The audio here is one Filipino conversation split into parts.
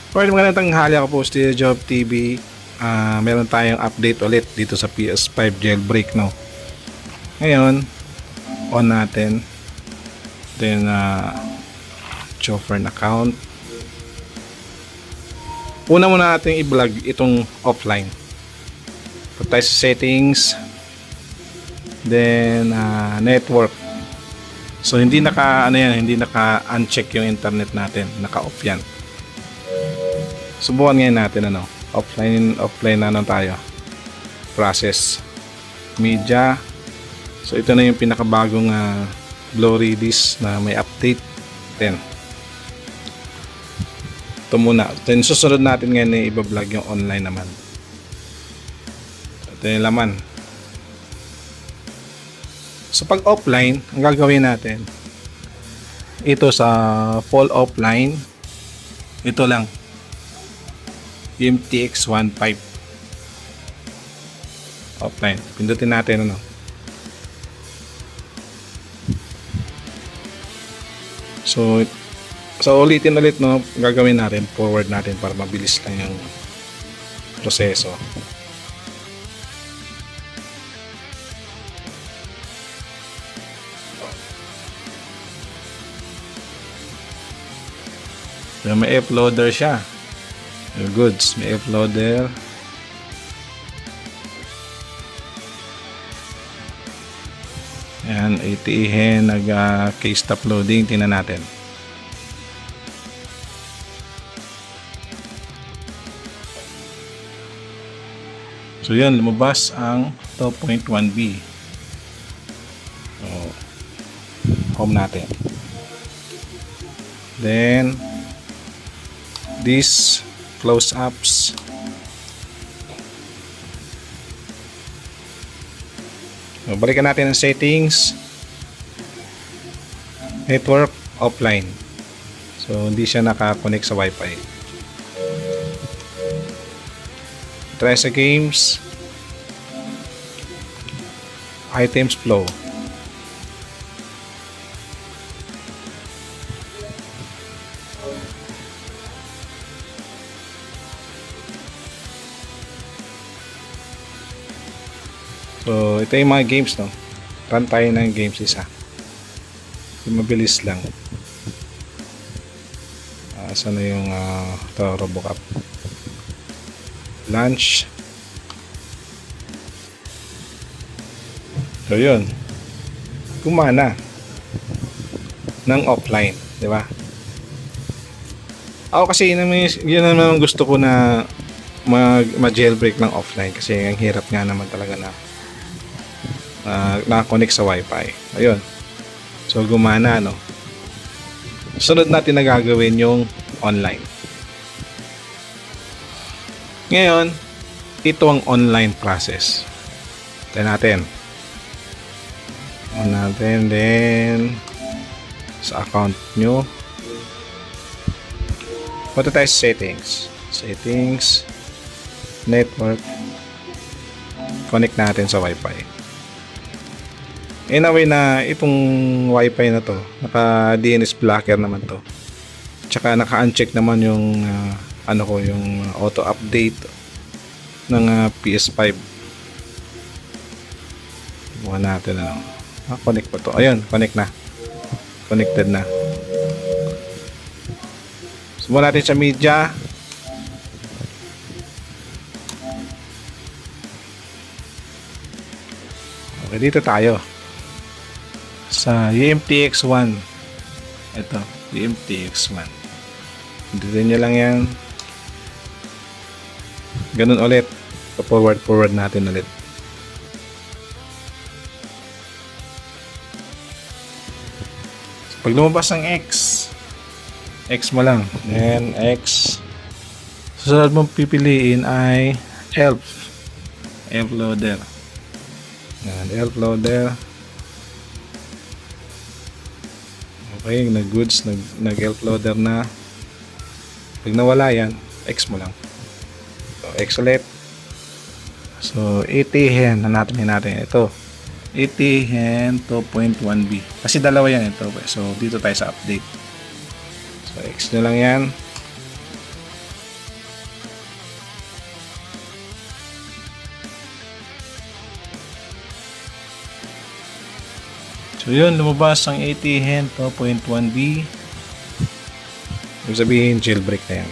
Alright, magandang tanghali, ako po Steve Job TV. Meron tayong update ulit dito sa PS5 jailbreak, no. Ngayon, on natin. Then show for an account. Una muna natin i-vlog itong offline. Punta tayo sa settings. Then network. So hindi hindi naka-uncheck yung internet natin, naka-off yan. Subukan ngayon natin offline na tayo. Process media. So ito na yung pinakabagong Glory disk na may update. Then ito muna. Then susunod natin ngayon i-vlog yung online naman. So, ito yung laman. So pag offline, ang gagawin natin ito sa fall offline, ito lang MTX 15 offline. Pindutin natin So ulitin ulit, gagawin natin, forward natin para mabilis lang yung proseso. So, may uploader siya. Goods, may uploader. Ayan, itihin case stop loading. Tingnan natin. So yan, lumabas ang 2.1B. So, home natin. Then this close apps. So, balikan natin ang settings. Network offline. So hindi siya naka-connect sa Wi-Fi. Try sa games. Items flow. So ito yung mga games, run tayo ng games isa. Mabilis lang. Saan na yung Robocop launch. So yun, gumana ng offline, di ba? Ako kasi yun naman gusto ko na mag-jailbreak ng offline, kasi ang hirap nga naman talaga na naka-connect sa Wi-Fi. Ayun. So gumana, sunod natin na gagawin yung online. Ngayon, ito ang online process. Tignan natin. On natin, then sa account nyo. Punta tayo sa settings. Settings, network. Connect natin sa Wi-Fi. In a way na itong Wi-Fi na to, naka DNS blocker naman to. Tsaka naka-uncheck naman yung yung auto update ng PS5. Bukan natin connect pa to. Ayun, connect na. Connected na. Subukan natin sa media. Okay, dito tayo sa UMTX1. Ito, UMTX1. Dito nyo lang yan. Ganun ulit. Forward natin ulit. Pag lumabas ng X mo lang. Then X. Susunod mong pipiliin ay ELF loader. Yan, ELF loader. Okay, nag-goods, nag-ELF loader na. Pag nawala yan, X mo lang. So, X ulit. So, itihin natin ito. Itihin 2.1B. Kasi dalawa yan ito. So, dito tayo sa update. So, X nyo lang yan. So yun, lumabas ang ATHEN 2.1b. Ibig sabihin, jailbreak na yan.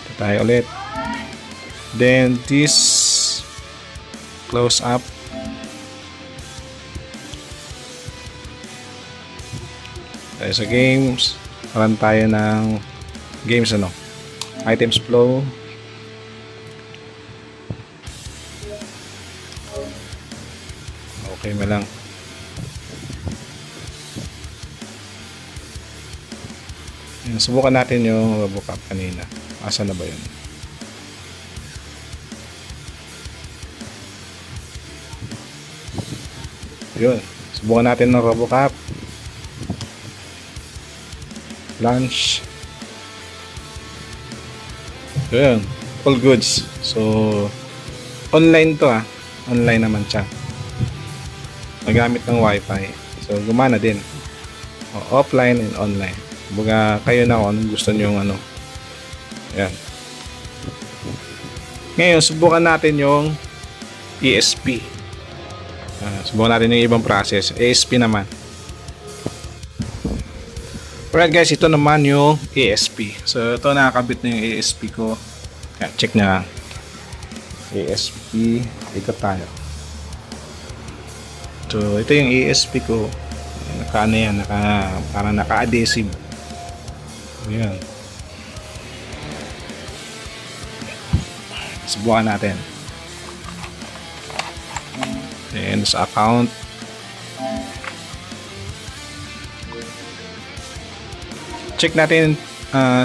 Ito tayo ulit. Then, this close up. Tayo sa games. Run tayo ng games ano. Items flow. Okay mo lang. Subukan natin yung RoboCop kanina. Asa na ba yun? Yun. Subukan natin ng RoboCop. Launch. Yun. All goods. So, online to Online naman siya. Nagamit ng wifi. So, gumana din. Offline and online. Baga kayo na kung anong gusto nyo yung ano. Ayan. Ngayon, subukan natin yung ESP. Subukan natin yung ibang process. ESP naman. Alright guys, ito naman yung ESP. So, ito nakakabit na yung ESP ko. Ayan, check na. ESP. Ikot tayo. So, ito yung ESP ko. Naka ano yan, parang naka-adhesive. Ayan. Subukan natin. Then sa account. Check natin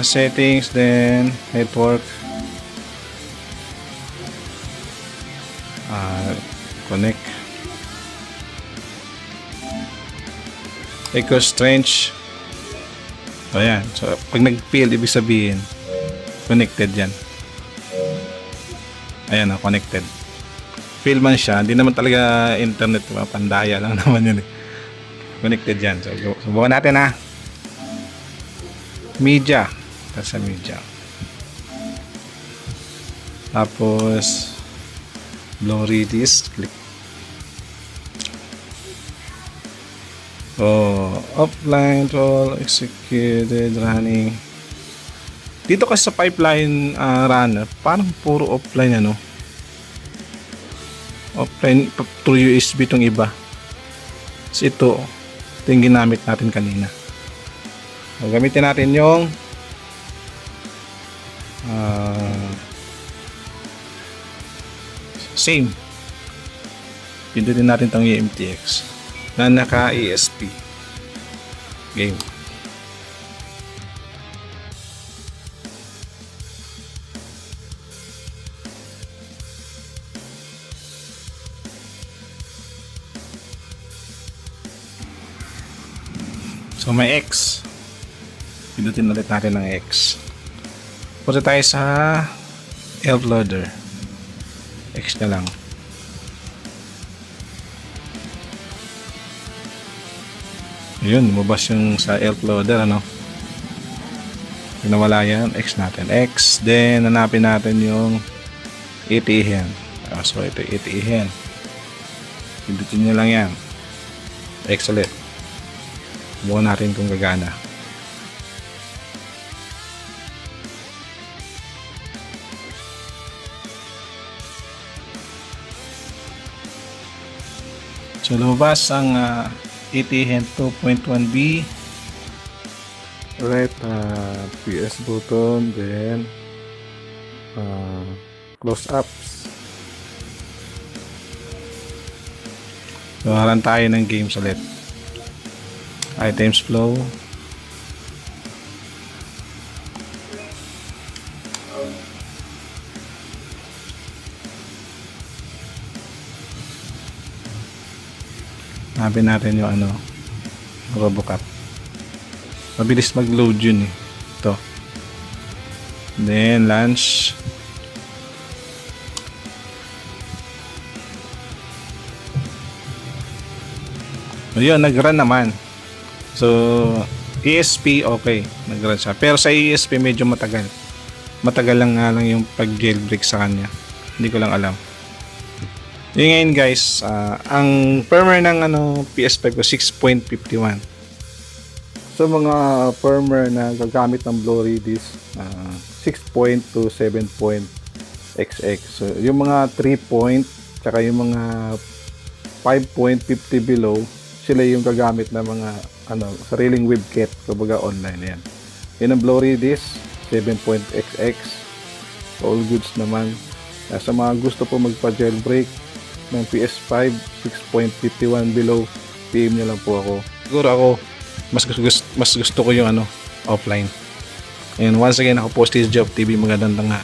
settings, then network. Connect. Echo strange. So, ayan. So, pag nag-fill, ibig sabihin, connected yan. Ayan, connected. Fill man siya. Hindi naman talaga internet. Pandaya lang naman yun. Connected yan. So, subukan natin Media. Tapos sa media. Tapos, blurry disk. Click. Offline to executed running. Dito kasi sa pipeline runner, parang puro offline offline through USB tong iba. So ito yung ginamit natin kanina. So, gamitin natin yung same. Pindutin natin tong EMTX na naka ESP game. So may X. Pindutin ulit natin ng X. Punta tayo sa elf loader. X na lang. Yun, lumabas yung sa elf loader Pinawala yan, X natin. X, then hanapin natin yung ATHEN. So ito ATHEN. Pindutin nyo lang yan. X ulit. Bukan natin kung gagana. So lumabas ang ATHEN 2.1b. Right, PS button, then close ups. So haran tayo ng games ulit. Items flow. Hanapin natin yung RoboCop. Mabilis mag-load yun Ito. Then launch. Ayun, nag-run naman. So ESP okay, nag-run siya. Pero sa ESP medyo matagal. Matagal lang nga lang yung pag-jailbreak sa kanya. Hindi ko lang alam. Yung ngayon guys, ang firmware ng PS5 ko 6.51. So mga firmware na gagamit ng Blu-ray disc, 6 to 7.xx. So yung mga 3 point, tsaka yung mga 5.50 below, sila yung gagamit ng mga sariling webkit, kumbaga online yan. Yun ang Blu-ray disc, 7.xx. All goods naman. Sa mga gusto po magpa-jailbreak ng PS5 6.51 below, PM nyo lang po ako. Siguro ako mas gusto ko yung offline. And once again, ako po Steve Job TV, magandang